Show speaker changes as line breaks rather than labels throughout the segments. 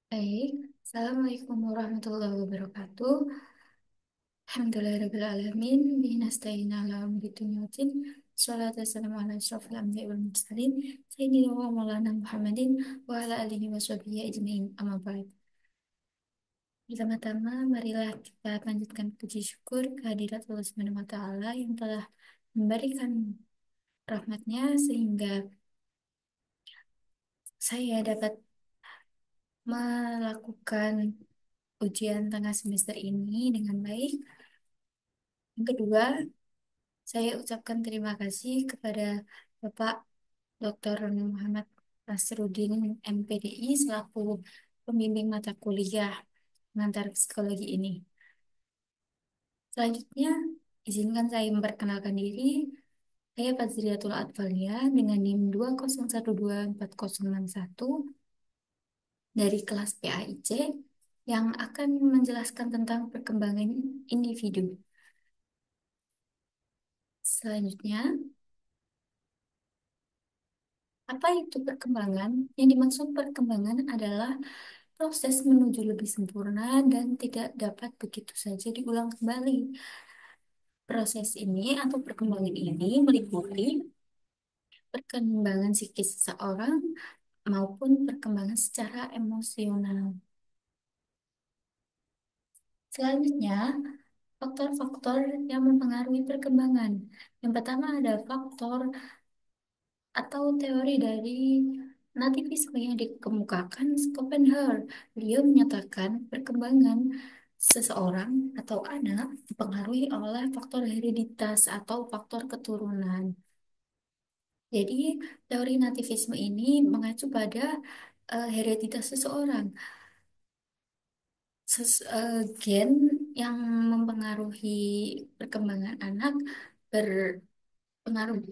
Baik, Assalamualaikum warahmatullahi wabarakatuh. Alhamdulillahirrahmanirrahim. Binasta'in ala amridunyutin. Salatu wassalamu ala ashrafil anbiya wal mursalin. Sayyidina wa maulana Muhammadin wa ala alihi wa sahbihi ajma'in. Amma ba'd. Pertama-tama, marilah kita panjatkan puji syukur kehadirat Allah Subhanahu wa Ta'ala yang telah memberikan rahmatnya sehingga saya dapat melakukan ujian tengah semester ini dengan baik. Yang kedua, saya ucapkan terima kasih kepada Bapak Dr. Muhammad Nasruddin MPDI selaku pembimbing mata kuliah pengantar psikologi ini. Selanjutnya, izinkan saya memperkenalkan diri. Saya Fazliatul Atfalia dengan NIM 2012461 dari kelas PAIC yang akan menjelaskan tentang perkembangan individu. Selanjutnya, apa itu perkembangan? Yang dimaksud perkembangan adalah proses menuju lebih sempurna dan tidak dapat begitu saja diulang kembali. Proses ini atau perkembangan ini meliputi perkembangan psikis seseorang maupun perkembangan secara emosional. Selanjutnya, faktor-faktor yang mempengaruhi perkembangan. Yang pertama ada faktor atau teori dari nativisme yang dikemukakan Schopenhauer. Beliau menyatakan perkembangan seseorang atau anak dipengaruhi oleh faktor hereditas atau faktor keturunan. Jadi, teori nativisme ini mengacu pada hereditas seseorang. Gen yang mempengaruhi perkembangan anak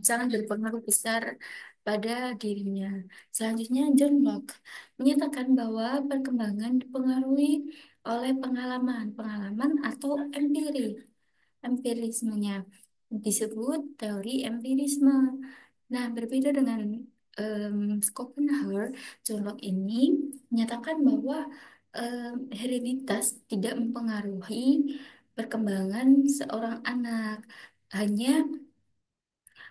sangat berpengaruh besar pada dirinya. Selanjutnya, John Locke menyatakan bahwa perkembangan dipengaruhi oleh pengalaman atau empirismenya disebut teori empirisme. Nah, berbeda dengan Schopenhauer, John Locke ini menyatakan bahwa hereditas tidak mempengaruhi perkembangan seorang anak, hanya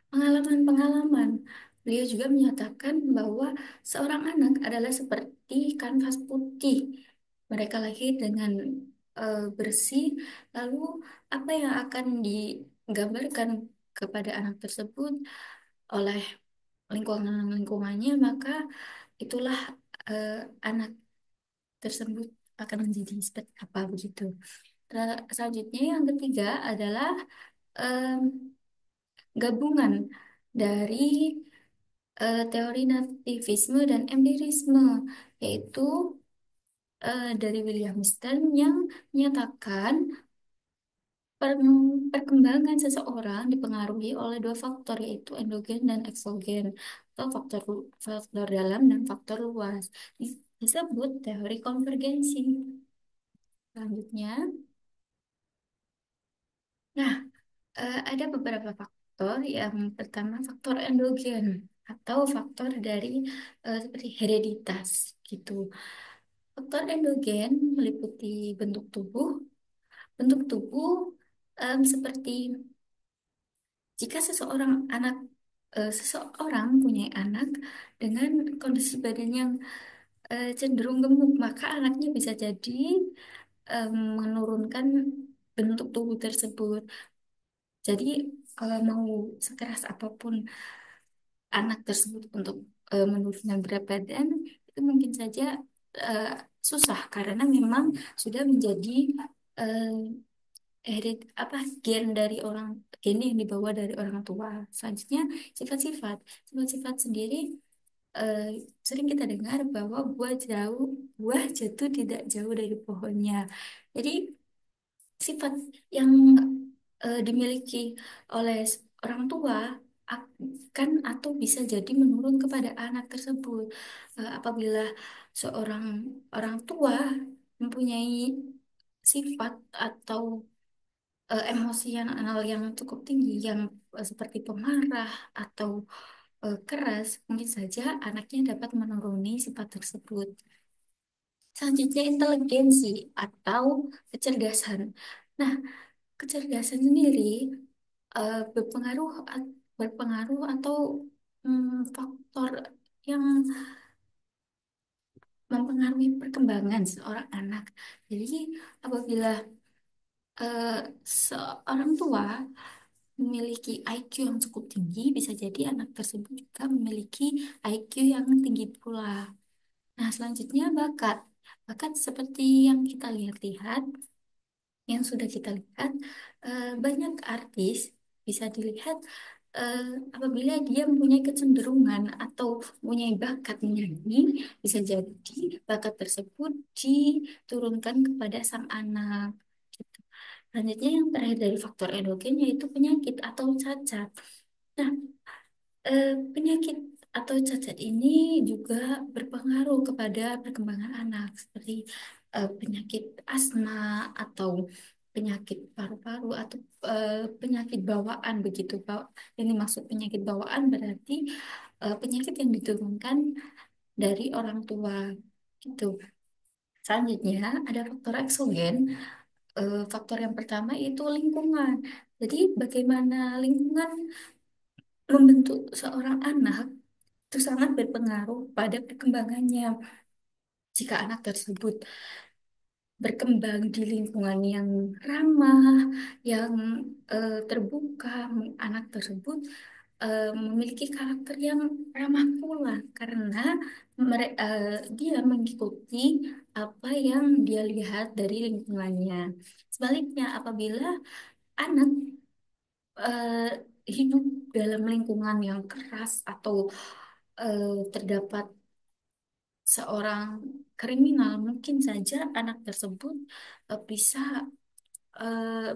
pengalaman-pengalaman. Beliau juga menyatakan bahwa seorang anak adalah seperti kanvas putih. Mereka lahir dengan bersih, lalu apa yang akan digambarkan kepada anak tersebut oleh lingkungannya, maka itulah eh, anak tersebut akan menjadi seperti apa begitu. Selanjutnya yang ketiga adalah em, gabungan dari teori nativisme dan empirisme, yaitu dari William Stern yang menyatakan perkembangan seseorang dipengaruhi oleh dua faktor, yaitu endogen dan eksogen, atau faktor faktor dalam dan faktor luas. Disebut teori konvergensi. Selanjutnya, nah, ada beberapa faktor. Yang pertama, faktor endogen atau faktor dari seperti hereditas gitu. Faktor endogen meliputi bentuk tubuh. Bentuk tubuh seperti jika seseorang punya anak dengan kondisi badan yang cenderung gemuk, maka anaknya bisa jadi menurunkan bentuk tubuh tersebut. Jadi kalau mau sekeras apapun anak tersebut untuk menurunkan berat badan, itu mungkin saja eh, susah karena memang sudah menjadi eh, apa gen yang dibawa dari orang tua. Selanjutnya sifat-sifat. Sifat-sifat sendiri eh, sering kita dengar bahwa buah jatuh tidak jauh dari pohonnya. Jadi sifat yang dimiliki oleh orang tua akan atau bisa jadi menurun kepada anak tersebut. Apabila seorang orang tua mempunyai sifat atau emosional yang cukup tinggi, yang seperti pemarah atau keras, mungkin saja anaknya dapat menuruni sifat tersebut. Selanjutnya inteligensi atau kecerdasan. Nah, kecerdasan sendiri berpengaruh berpengaruh atau faktor yang mempengaruhi perkembangan seorang anak. Jadi, apabila eh, seorang tua memiliki IQ yang cukup tinggi, bisa jadi anak tersebut juga memiliki IQ yang tinggi pula. Nah, selanjutnya bakat. Bakat seperti yang kita lihat-lihat, yang sudah kita lihat, banyak artis bisa dilihat eh, apabila dia mempunyai kecenderungan atau mempunyai bakat menyanyi, bisa jadi bakat tersebut diturunkan kepada sang anak. Gitu. Selanjutnya yang terakhir dari faktor endogen yaitu penyakit atau cacat. Nah, penyakit atau cacat ini juga berpengaruh kepada perkembangan anak, seperti penyakit asma atau penyakit paru-paru atau penyakit bawaan begitu. Yang dimaksud penyakit bawaan berarti penyakit yang diturunkan dari orang tua gitu. Selanjutnya ada faktor eksogen. Faktor yang pertama itu lingkungan. Jadi bagaimana lingkungan membentuk seorang anak itu sangat berpengaruh pada perkembangannya. Jika anak tersebut berkembang di lingkungan yang ramah, yang terbuka, anak tersebut memiliki karakter yang ramah pula karena dia mengikuti apa yang dia lihat dari lingkungannya. Sebaliknya, apabila anak eh, hidup dalam lingkungan yang keras atau terdapat seorang kriminal, mungkin saja anak tersebut bisa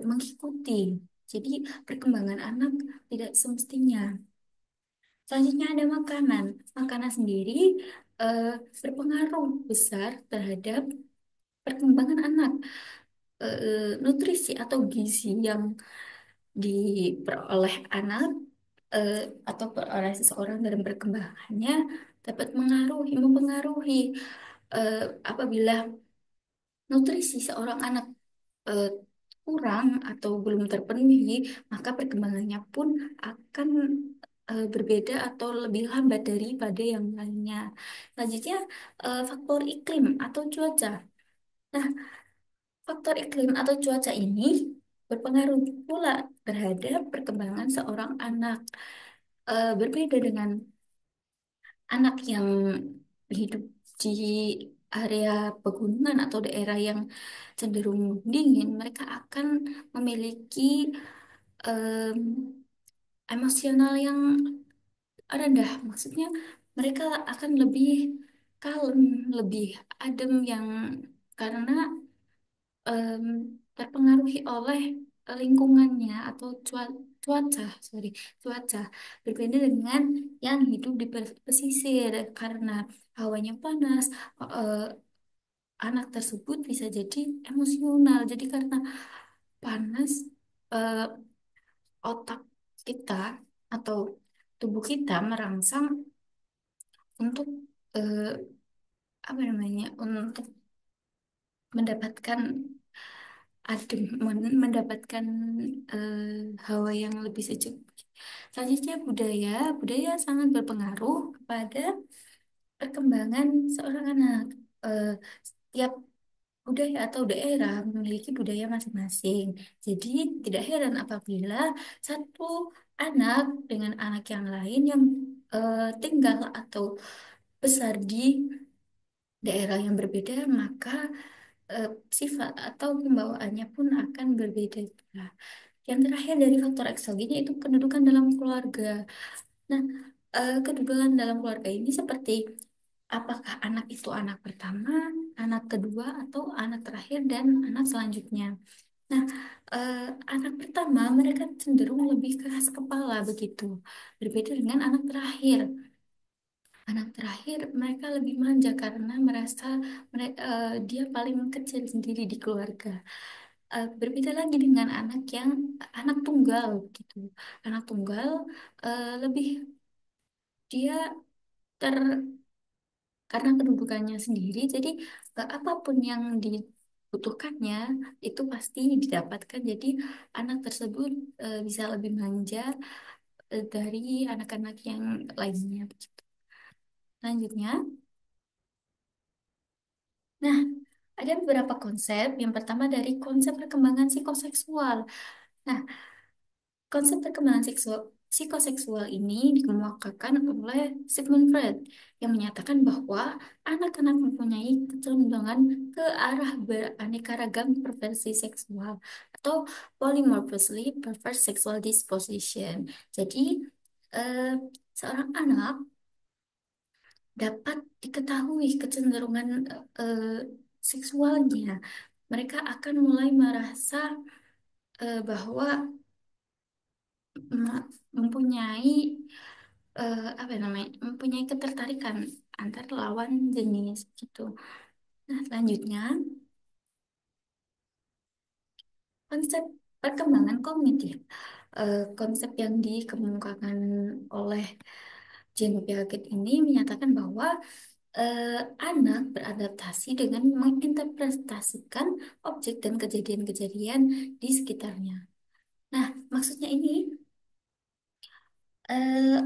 mengikuti. Jadi perkembangan anak tidak semestinya. Selanjutnya ada makanan. Makanan sendiri eh, berpengaruh besar terhadap perkembangan anak. Nutrisi atau gizi yang diperoleh anak eh, atau oleh seseorang dalam perkembangannya dapat mempengaruhi eh, apabila nutrisi seorang anak eh, kurang atau belum terpenuhi, maka perkembangannya pun akan berbeda atau lebih lambat daripada yang lainnya. Selanjutnya, faktor iklim atau cuaca. Nah, faktor iklim atau cuaca ini berpengaruh pula terhadap perkembangan seorang anak. Berbeda dengan anak yang hidup di area pegunungan atau daerah yang cenderung dingin, mereka akan memiliki em, emosional yang rendah. Maksudnya mereka akan lebih kalem, lebih adem yang karena em, terpengaruhi oleh lingkungannya atau cuaca, sorry, cuaca berbeda dengan yang hidup di pesisir karena hawanya panas, eh, anak tersebut bisa jadi emosional. Jadi karena panas, eh, otak kita atau tubuh kita merangsang untuk eh, apa namanya, untuk mendapatkan adem, mendapatkan hawa yang lebih sejuk. Selanjutnya budaya, budaya sangat berpengaruh kepada perkembangan seorang anak. Setiap budaya atau daerah memiliki budaya masing-masing. Jadi tidak heran apabila satu anak dengan anak yang lain yang tinggal atau besar di daerah yang berbeda, maka eh, sifat atau pembawaannya pun akan berbeda juga. Yang terakhir dari faktor eksogen yaitu kedudukan dalam keluarga. Nah, kedudukan dalam keluarga ini seperti apakah anak itu anak pertama, anak kedua, atau anak terakhir dan anak selanjutnya. Nah, eh, anak pertama mereka cenderung lebih keras kepala begitu, berbeda dengan anak terakhir. Anak terakhir mereka lebih manja karena merasa dia paling kecil sendiri di keluarga. Berbeda lagi dengan anak yang anak tunggal gitu. Anak tunggal lebih dia karena kedudukannya sendiri, jadi apapun yang dibutuhkannya itu pasti didapatkan. Jadi anak tersebut bisa lebih manja dari anak-anak yang lainnya. Selanjutnya, nah, ada beberapa konsep. Yang pertama dari konsep perkembangan psikoseksual. Nah, konsep perkembangan psikoseksual ini dikemukakan oleh Sigmund Freud yang menyatakan bahwa anak-anak mempunyai kecenderungan ke arah beraneka ragam preferensi seksual atau polymorphously perverse sexual disposition. Jadi, eh, seorang anak dapat diketahui kecenderungan eh, seksualnya. Mereka akan mulai merasa bahwa mempunyai apa namanya, mempunyai ketertarikan antar lawan jenis gitu. Nah, selanjutnya konsep perkembangan kognitif. Konsep yang dikemukakan oleh Jean Piaget ini menyatakan bahwa eh, anak beradaptasi dengan menginterpretasikan objek dan kejadian-kejadian di sekitarnya. Nah, maksudnya ini eh,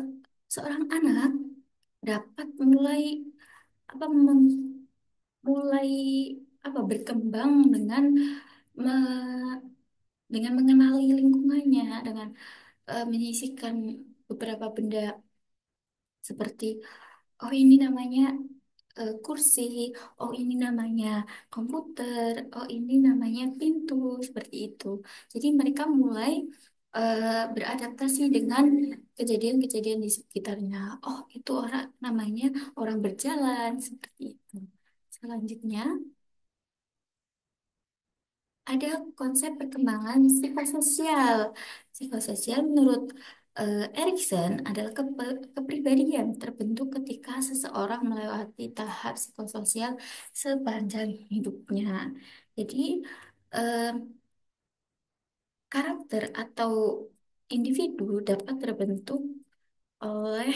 seorang anak dapat mulai apa mulai apa berkembang dengan dengan mengenali lingkungannya, dengan menyisihkan beberapa benda seperti oh ini namanya kursi, oh ini namanya komputer, oh ini namanya pintu, seperti itu. Jadi mereka mulai beradaptasi dengan kejadian-kejadian di sekitarnya. Oh, itu orang namanya orang berjalan, seperti itu. Selanjutnya, ada konsep perkembangan psikososial. Psikososial menurut Erikson adalah kepribadian terbentuk ketika seseorang melewati tahap psikososial sepanjang hidupnya. Jadi, eh, karakter atau individu dapat terbentuk oleh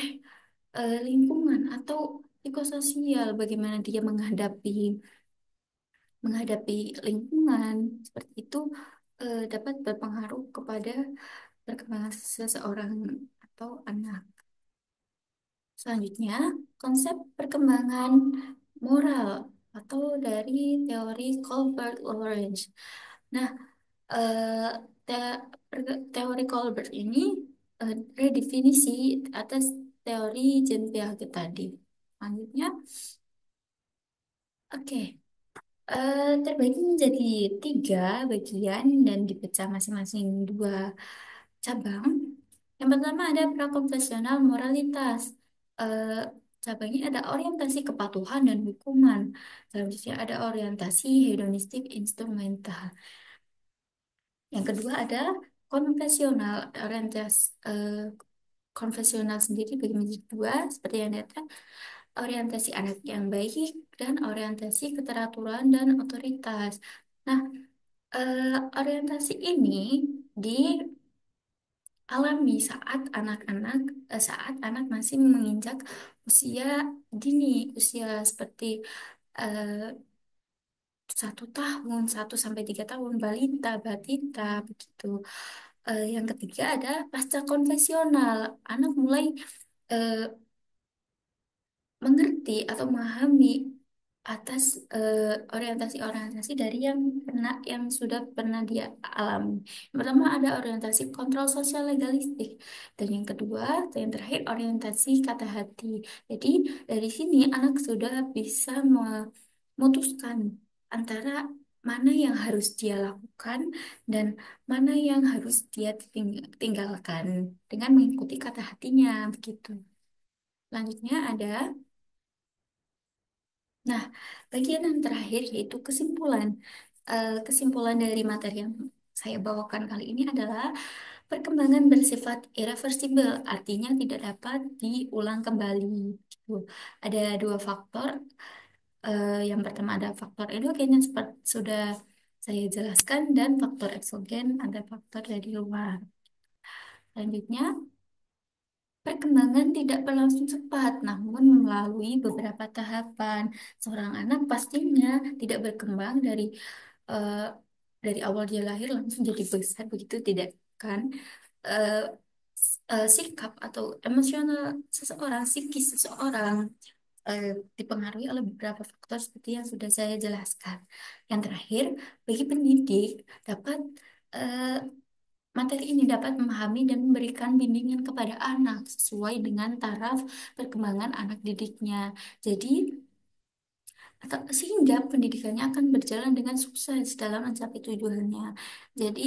lingkungan atau psikososial, bagaimana dia menghadapi lingkungan seperti itu dapat berpengaruh kepada perkembangan seseorang atau anak. Selanjutnya, konsep perkembangan moral atau dari teori Colbert-Lawrence. Nah, eh, teori Colbert ini redefinisi atas teori Jean Piaget tadi. Selanjutnya, oke. Terbagi menjadi tiga bagian dan dipecah masing-masing dua cabang. Yang pertama ada prakonfesional moralitas. Eh, Cabangnya ada orientasi kepatuhan dan hukuman. Selanjutnya ada orientasi hedonistik instrumental. Yang kedua ada konfesional. Konvensional sendiri bagi menjadi dua, seperti yang datang orientasi anak yang baik dan orientasi keteraturan dan otoritas. Nah, orientasi ini dialami saat anak masih menginjak usia dini, usia seperti eh, 1 tahun, 1 sampai 3 tahun, balita, batita, begitu. Yang ketiga ada pasca konvensional, anak mulai eh, mengerti atau memahami atas orientasi-orientasi dari yang sudah pernah dia alami. Yang pertama ada orientasi kontrol sosial legalistik dan yang kedua atau yang terakhir orientasi kata hati. Jadi dari sini anak sudah bisa memutuskan antara mana yang harus dia lakukan dan mana yang harus dia tinggalkan dengan mengikuti kata hatinya begitu. Selanjutnya ada Nah, bagian yang terakhir yaitu kesimpulan. Kesimpulan dari materi yang saya bawakan kali ini adalah perkembangan bersifat irreversible, artinya tidak dapat diulang kembali. Gitu. Ada dua faktor. Yang pertama ada faktor endogen yang seperti sudah saya jelaskan dan faktor eksogen ada faktor dari luar. Selanjutnya, perkembangan tidak berlangsung cepat, namun melalui beberapa tahapan. Seorang anak pastinya tidak berkembang eh, dari awal dia lahir langsung jadi besar begitu, tidak kan? Eh, Sikap atau emosional seseorang, psikis seseorang eh, dipengaruhi oleh beberapa faktor seperti yang sudah saya jelaskan. Yang terakhir, bagi pendidik dapat eh, materi ini dapat memahami dan memberikan bimbingan kepada anak sesuai dengan taraf perkembangan anak didiknya. Jadi, sehingga pendidikannya akan berjalan dengan sukses dalam mencapai tujuannya. Jadi,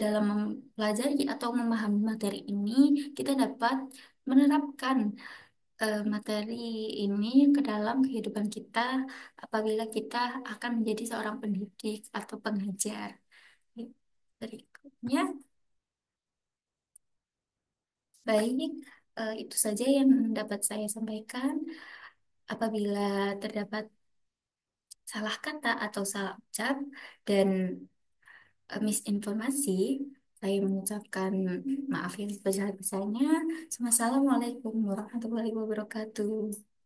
dalam mempelajari atau memahami materi ini, kita dapat menerapkan materi ini ke dalam kehidupan kita apabila kita akan menjadi seorang pendidik atau pengajar. Berikutnya, baik, itu saja yang dapat saya sampaikan. Apabila terdapat salah kata atau salah ucap dan misinformasi, saya mengucapkan maaf yang sebesar-besarnya. Wassalamualaikum warahmatullahi wabarakatuh.